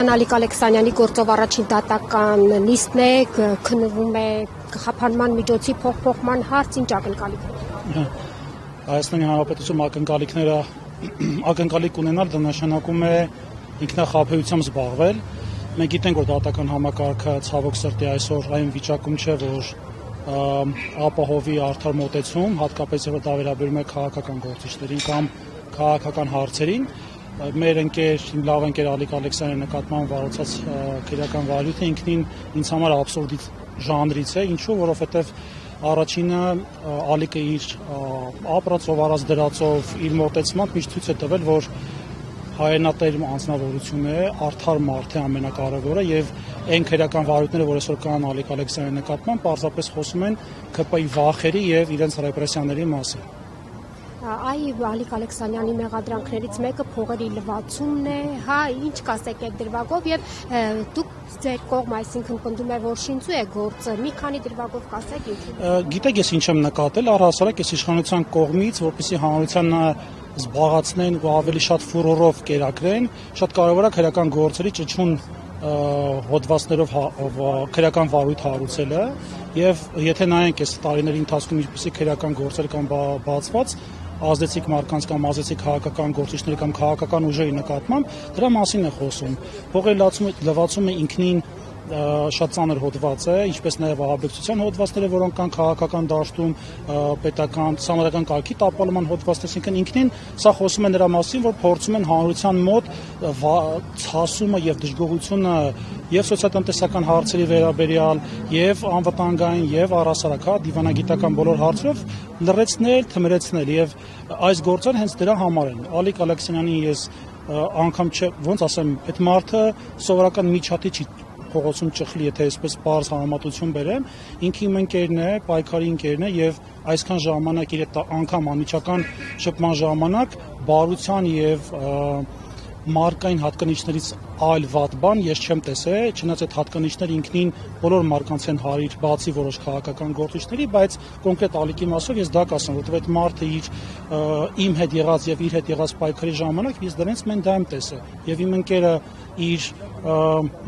Ալիկ Ալեքսանյանի գործով առաջին դատական նիստն է, քննվում է խափանման միջոցի փոխփոխման հարց, ինչ ակնկալիք է։ Հայաստանի Հանրապետությունում ակնկալիք ունենալ դա նշանակում է ինքնախաբեությամբ զբաղվել։ Մենք գիտենք, որ դատական համակարգը ցավոք սրտի այսօր այն վիճակում չէ, որ ապահովի արդար մոտեցում, հատկապես երբ դա վերաբերում է քաղաքական գործիչներին կամ քաղաքական հարցերին։ Մեր իմ լավ ընկեր Ալիկ Ալեքսանյանի նկատմամբ վարուցած քրեական վարույթը ինքնին ինձ համար աբսուրդի ժանրից է, ինչու, որովհետև առաջինը Ալիկը իր ապրածով, արած դրածով, իր մոտեցմամբ միշտ ցույց է տվել, որ հայրենատեր անձնավորություն է, արդար մարդ է ամենակարևորը եւ այն քրեական վարույթները, որ այսօր կան Ալիկ Ալեքսանյանի նկատմամբ, պարզապես խոսում են ԿՊ-ի վախերի եւ իրենց ռեպրեսիաների մասին։ Ալիկ Ալեքսանյանի մեղադրանքներից մեկը փողերի լվացումն է, հա, ինչ կասեք այդ դրվագով եւ դուք ձեր կողմ, այսինքն պնդում է, որ շինծու է գործը, մի քանի դրվագով կասեք ինչու։ Գիտեք, ես ինչ եմ նկատել, առհասարակ այս իշխանության կողմից, որպեսզի հանրությանը զբաղացնեն ու ավելի շատ ֆուրորով կերակրեն, շատ կարևոր է քրեական գործերի ճչուն հոդվածներով քրեական վարույթ հարուցելը եւ եթե նայենք այս տարիների ընթացքում ինչպիսի քրեական գործեր կան բացված ազդեցիկ մարդկանց կամ ազդեցիկ քաղաքական գործիչների կամ քաղաքական ուժերի նկատմամբ դրա մասին է խոսում։ Փողերի լվացումը ինքնին շատ ծանր հոդված է, ինչպես նաև ահաբեկչության հոդվածները, որոնք կան քաղաքական դաշտում, պետական, համապետական կարգի տապալման հոդվածներ, այսինքն ինքնին սա խոսում է նրա մասին, որ փորձում են հանրության մոտ ցասումը եւ դժգոհությունը եւ սոցիալ-տնտեսական հարցերի վերաբերյալ, եւ անվտանգային, եւ առհասարակ դիվանագիտական բոլոր հարցերով լրացնել, թմրեցնել եւ այս գործերը հենց դրա համար են։ Ալիկ Ալեքսանյանի ես անգամ ոնց ասեմ, այդ մարդը սովորական միջատի չի փողոցում ճխլի, եթե այսպես բարձ համեմատություն բերեմ, ինքը իմ ընկերն է, պայքարի ընկերն է եւ այսքան ժամանակ իր անգամ անմիջական շփման ժամանակ բարության եւ մարկային հատկանիշներից այլ վատ բան ես չեմ տեսել, չնայած այդ հատկանիշները ինքնին բոլոր մարկանց են հարիր, բացի որոշ քաղաքական գործիչների, բայց կոնկրետ Ալիկի մասով ես դա կասեմ, որովհետև այդ մարդը իմ հետ եղած եւ իր հետ եղած պայքարի ժամանակ ես դրանից մեն դա եմ տեսել եւ իմ ընկերը իր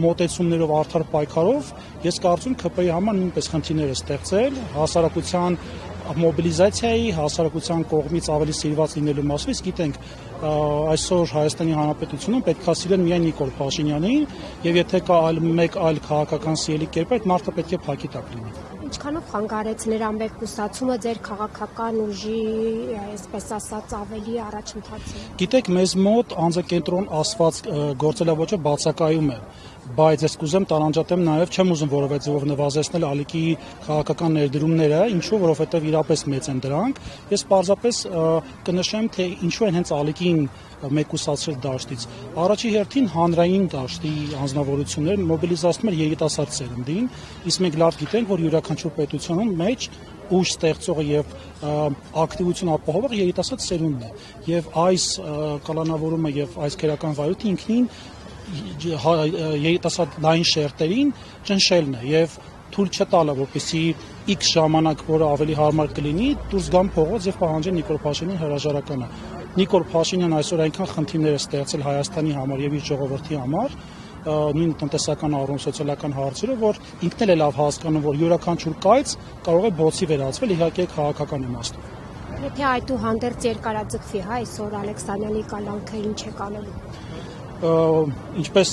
մոտեցումներով արդար պայքարով ես կարծում ԿՊ-ի համար նույնպես խնդիրներ է ստեղծել հասարակության մոբիլիզացիայի, հասարակության կողմից ավելի սիրված լինելու մասով, իսկ գիտենք այսօր Հայաստանի Հանրապետությունում պետք է սիրեն միայն Նիկոլ Փաշինյանին եւ եթե կա մեկ այլ քաղաքական սիրելի կերպ, այդ մարդը պետք է փակի տակ լինի։ Ինչքանով խանգարեց նրա մեկուսացումը ձեր քաղաքական ուժի, այսպես ասած, ավելի առաջընթացը։ Գիտեք, մեզ մոտ անձակենտրոն ասված գործելավոճը բացակայում է, բայց ես կուզեմ տարանջատեմ նաև չեմ ուզում որևէ ձևով նվազեցնել Ալիկի քաղաքական ներդրումները, ինչու, որովհետև իրապես մեծ են դրանք։ Ես պարզապես կնշեմ, թե ինչու են հենց Ալիկին մեկուսացրել դաշտից։ Առաջի հերթին հանրային դաշտի անձնավորությունները մոբիլիզացնում են երիտասարդ սերնդին, իսկ մենք լավ գիտենք, որ յուրաքանչյուր պետությունում մեջ ուժ ստեղծողը եւ ակտիվություն ապահովող երիտասարդ սերունդն է։ Եվ այս կալանավորումը եւ այս քրեական վարույթը ինքնին երիտասարդ լայն շերտերին ճնշելն է եւ թույլ չտալը, որպեսզի X ժամանակ, որը ավելի հարմար կլինի, դուրս գան փողոց եւ պահանջեն Նիկոլ Փաշինյանի հրաժարականը։ Նիկոլ Փաշինյանն այսօր այնքան խնդիրներ է ստեղծել Հայաստանի համար եւ իր ժողովրդի համար, նույն տնտեսական առումով, սոցիալական հարցերով, որ ինքն էլ է լավ հասկանում, որ յուրաքանչյուր կայծ կարող է բոցի վերածվել իհարկե քաղաքական իմաստով։ Եթե այդուհանդերձ երկարաձգվի, հա, այսօր Ալեքսանյանի կալանքը ինչ է կանելու։ Ինչպես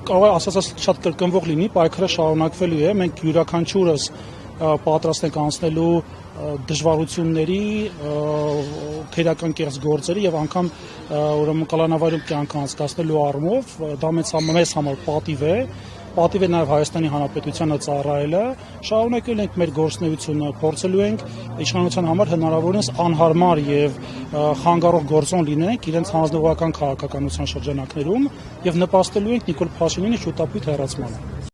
կարող է ասած շատ կրկնվող լինի, պայքարը շարունակվելու է, մենք յուրաքանչյուրս պատրաստ ենք անցնելու դժվարությունների, քրեական կեղծ գործերի եւ անգամ ուրեմն կալանավարում կյանք անցկացնելու առումով դա մեզ համար պատիվ է նաեւ Հայաստանի Հանրապետությանը ծառայելը, շարունակել ենք մեր գործունեությունը, փորձելու ենք իշխանության համար հնարավորինս անհարմար եւ խանգարող գործոն լինենք իրենց հանձնողական քաղաքականության շրջանակներում եւ նպաստելու ենք Նիկոլ Փաշինյանի շուտապույտ հեռացմանը։